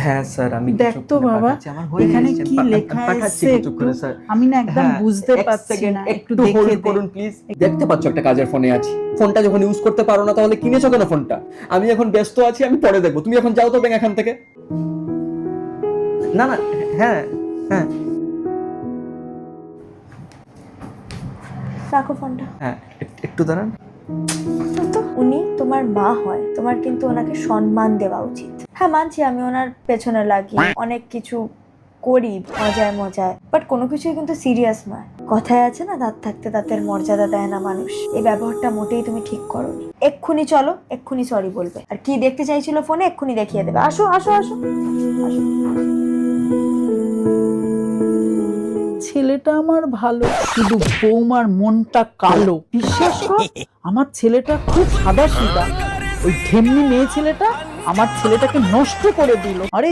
হ্যাঁ স্যার, আমি দেখ তো বাবা এখানে কি লেখা আছে আমি না একদম বুঝতে পারছি না, একটু দেখে দে করুন প্লিজ। দেখতে পাচ্ছ একটা কাজের ফোনে আছি, ফোনটা যখন ইউজ করতে পারো না তাহলে কিনেছো কেন ফোনটা? আমি এখন ব্যস্ত আছি, আমি পরে দেখবো। তুমি এখন যাও তো ব্যাংক এখান থেকে। না না, হ্যাঁ হ্যাঁ রাখো ফোনটা। হ্যাঁ, একটু দাঁড়ান। তো উনি তোমার মা হয়, তোমার কিন্তু ওনাকে সম্মান দেওয়া উচিত। হ্যাঁ মানছি আমি ওনার পেছনে লাগি, অনেক কিছু করি মজায় মজায়, বাট কোনো কিছুই কিন্তু সিরিয়াস নয়। কথায় আছে না, দাঁত থাকতে দাঁতের মর্যাদা দেয় না মানুষ। এই ব্যবহারটা মোটেই তুমি ঠিক করোনি। এক্ষুনি চলো, এক্ষুনি সরি বলবে। আর কি দেখতে চাইছিল ফোনে এক্ষুনি দেখিয়ে দেবে। আসো আসো আসো আসো। ছেলেটা আমার ভালো, শুধু বৌমার মনটা কালো। বিশ্বাস কর, আমার ছেলেটা খুব সাদা সিধা। ওই ঢেমনি মেয়ে ছেলেটা আমার ছেলেটাকে নষ্ট করে দিল। আরে